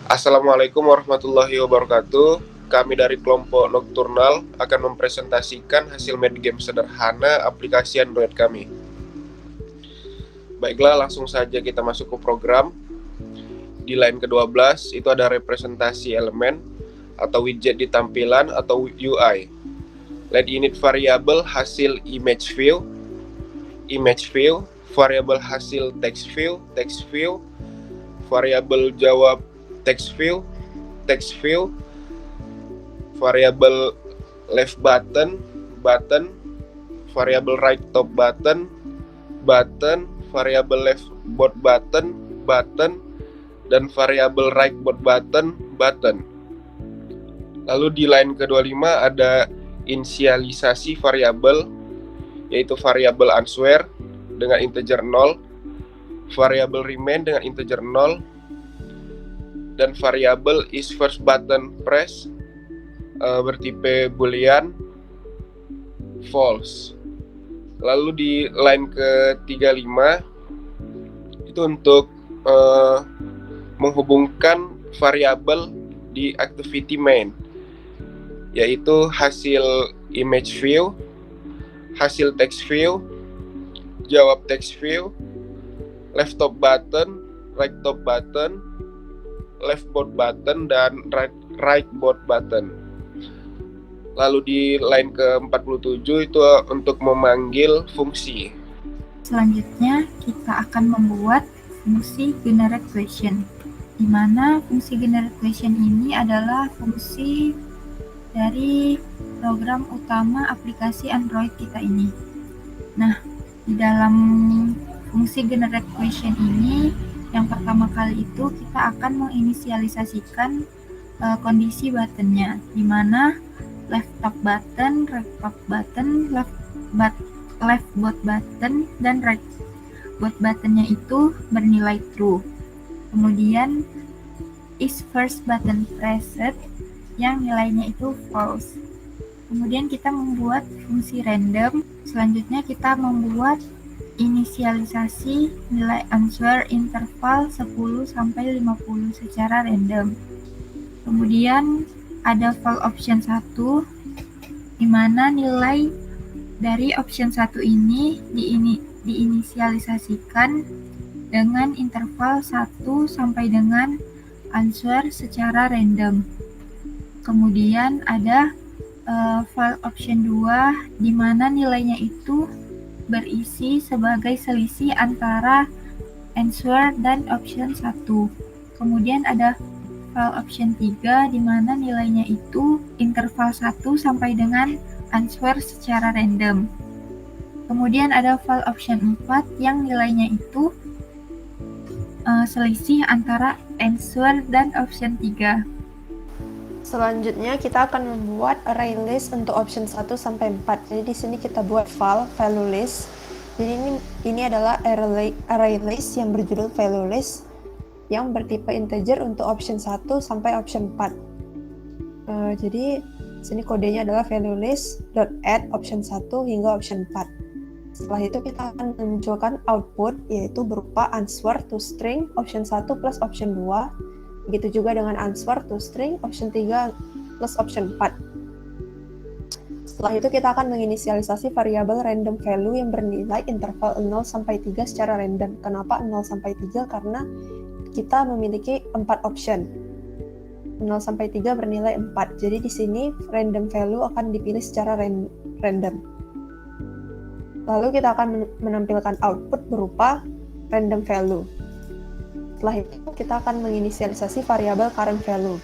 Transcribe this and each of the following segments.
Assalamualaikum warahmatullahi wabarakatuh. Kami dari kelompok Nocturnal akan mempresentasikan hasil main game sederhana aplikasi Android kami. Baiklah, langsung saja kita masuk ke program. Di line ke-12 itu ada representasi elemen atau widget di tampilan atau UI. Let init variable hasil image view, variabel hasil text view, variabel jawab text view, variabel left button, variabel right top button, variabel left bot button, dan variabel right bot button. Lalu di line ke-25 ada inisialisasi variabel, yaitu variabel answer dengan integer 0, variabel remain dengan integer 0, dan variabel is first button press bertipe boolean false. Lalu di line ke-35 itu untuk menghubungkan variabel di activity main, yaitu hasil image view, hasil text view, jawab text view, left top button, right top button, left bot button, dan right bot button. Lalu di line ke-47 itu untuk memanggil fungsi. Selanjutnya kita akan membuat fungsi generate question, di mana fungsi generate question ini adalah fungsi dari program utama aplikasi Android kita ini. Nah, di dalam fungsi generate question ini, yang pertama kali itu kita akan menginisialisasikan kondisi buttonnya, di mana left top button, right top button, left bot button, dan right bot buttonnya itu bernilai true. Kemudian is first button pressed yang nilainya itu false. Kemudian kita membuat fungsi random. Selanjutnya kita membuat inisialisasi nilai answer interval 10 sampai 50 secara random. Kemudian ada file option 1, di mana nilai dari option 1 ini diinisialisasikan dengan interval 1 sampai dengan answer secara random. Kemudian ada file option 2, di mana nilainya itu berisi sebagai selisih antara answer dan option 1. Kemudian ada file option 3, di mana nilainya itu interval 1 sampai dengan answer secara random. Kemudian ada file option 4 yang nilainya itu selisih antara answer dan option 3. Selanjutnya kita akan membuat array list untuk option 1 sampai 4. Jadi di sini kita buat file value list. Jadi ini adalah array list yang berjudul value list yang bertipe integer untuk option 1 sampai option 4. Jadi sini kodenya adalah value list.add option 1 hingga option 4. Setelah itu kita akan memunculkan output, yaitu berupa answer to string option 1 plus option 2. Begitu juga dengan answer to string option 3 plus option 4. Setelah itu kita akan menginisialisasi variabel random value yang bernilai interval 0 sampai 3 secara random. Kenapa 0 sampai 3? Karena kita memiliki 4 option. 0 sampai 3 bernilai 4. Jadi di sini random value akan dipilih secara random. Lalu kita akan menampilkan output berupa random value. Setelah itu kita akan menginisialisasi variabel current value.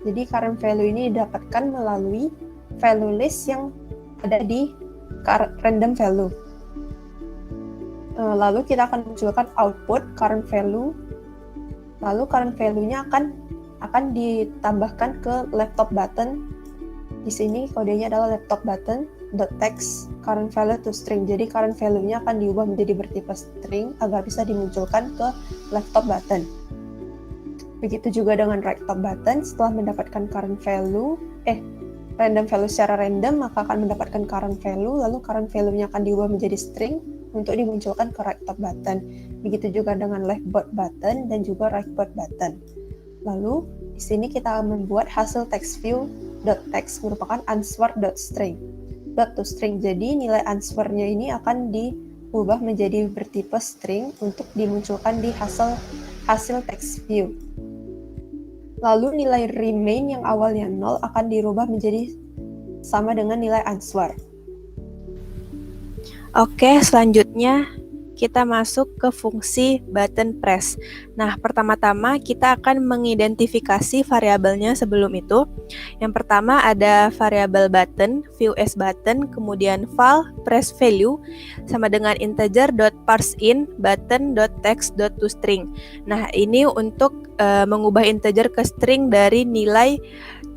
Jadi current value ini didapatkan melalui value list yang ada di random value. Lalu kita akan munculkan output current value. Lalu current value-nya akan ditambahkan ke laptop button. Di sini kodenya adalah laptop button .text current value to string. Jadi current value-nya akan diubah menjadi bertipe string agar bisa dimunculkan ke laptop button. Begitu juga dengan right top button, setelah mendapatkan random value secara random, maka akan mendapatkan current value, lalu current value-nya akan diubah menjadi string untuk dimunculkan ke right top button. Begitu juga dengan left bot button dan juga right bot button. Lalu Di sini kita membuat hasil text view .text merupakan answer.string. .toString. Jadi nilai answernya ini akan diubah menjadi bertipe string untuk dimunculkan di hasil text view. Lalu nilai remain yang awalnya 0 akan dirubah menjadi sama dengan nilai answer. Oke, selanjutnya kita masuk ke fungsi button press. Nah, pertama-tama kita akan mengidentifikasi variabelnya sebelum itu. Yang pertama ada variabel button, view as button, kemudian val press value sama dengan integer.parseIn button.text.toString. Nah, ini untuk mengubah integer ke string dari nilai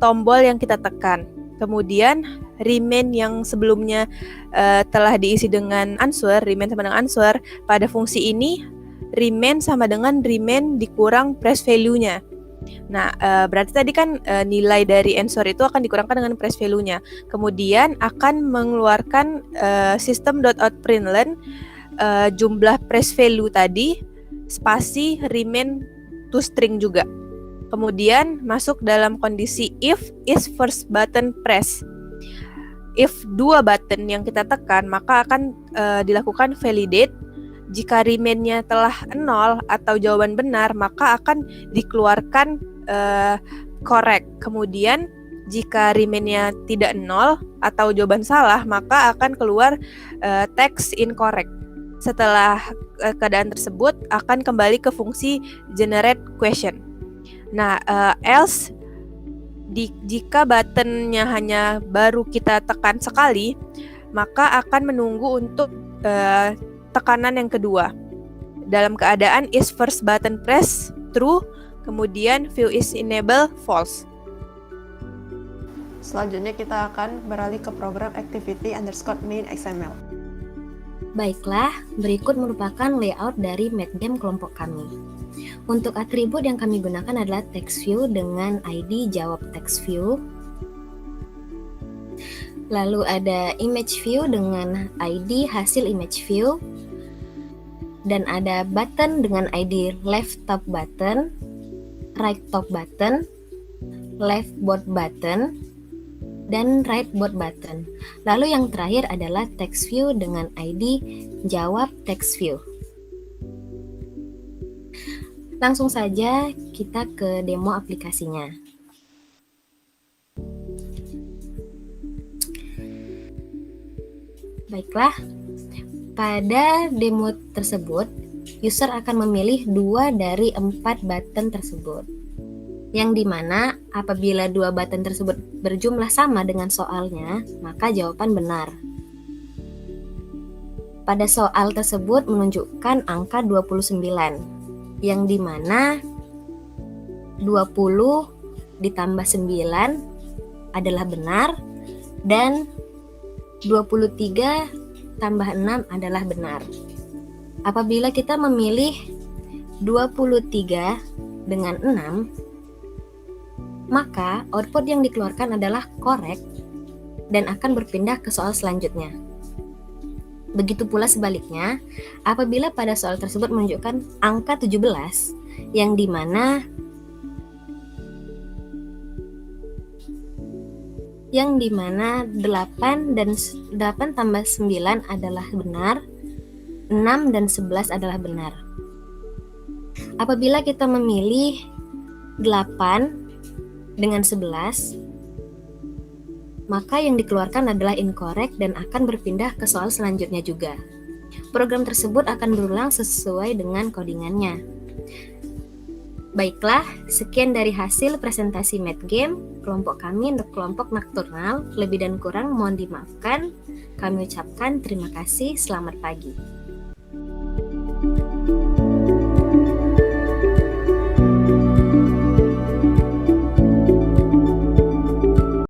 tombol yang kita tekan. Kemudian remain yang sebelumnya telah diisi dengan answer, remain sama dengan answer, pada fungsi ini remain sama dengan remain dikurang press value-nya. Nah, berarti tadi kan nilai dari answer itu akan dikurangkan dengan press value-nya. Kemudian akan mengeluarkan system.out.println jumlah press value tadi spasi remain to string juga. Kemudian masuk dalam kondisi if is first button press. If dua button yang kita tekan, maka akan dilakukan validate. Jika remain-nya telah 0 atau jawaban benar, maka akan dikeluarkan correct. Kemudian jika remain-nya tidak 0 atau jawaban salah, maka akan keluar text incorrect. Setelah keadaan tersebut akan kembali ke fungsi generate question. Nah, else jika buttonnya hanya baru kita tekan sekali, maka akan menunggu untuk tekanan yang kedua. Dalam keadaan is first button press true, kemudian view is enable false. Selanjutnya kita akan beralih ke program activity _main XML. Baiklah, berikut merupakan layout dari MathGame kelompok kami. Untuk atribut yang kami gunakan adalah text view dengan ID jawab text view. Lalu ada image view dengan ID hasil image view. Dan ada button dengan ID left top button, right top button, left bot button, dan right bot button. Lalu yang terakhir adalah text view dengan ID jawab text view. Langsung saja kita ke demo aplikasinya. Baiklah, pada demo tersebut, user akan memilih 2 dari 4 button tersebut. Yang dimana apabila 2 button tersebut berjumlah sama dengan soalnya, maka jawaban benar. Pada soal tersebut menunjukkan angka 29. Yang dimana 20 ditambah 9 adalah benar dan 23 tambah 6 adalah benar. Apabila kita memilih 23 dengan 6, maka output yang dikeluarkan adalah correct dan akan berpindah ke soal selanjutnya. Begitu pula sebaliknya, apabila pada soal tersebut menunjukkan angka 17, yang dimana 8 tambah 9 adalah benar, 6 dan 11 adalah benar. Apabila kita memilih 8 dengan 11, maka yang dikeluarkan adalah incorrect dan akan berpindah ke soal selanjutnya juga. Program tersebut akan berulang sesuai dengan codingannya. Baiklah, sekian dari hasil presentasi MathGame kelompok kami untuk kelompok Nocturnal. Lebih dan kurang mohon dimaafkan. Kami ucapkan terima kasih, selamat pagi.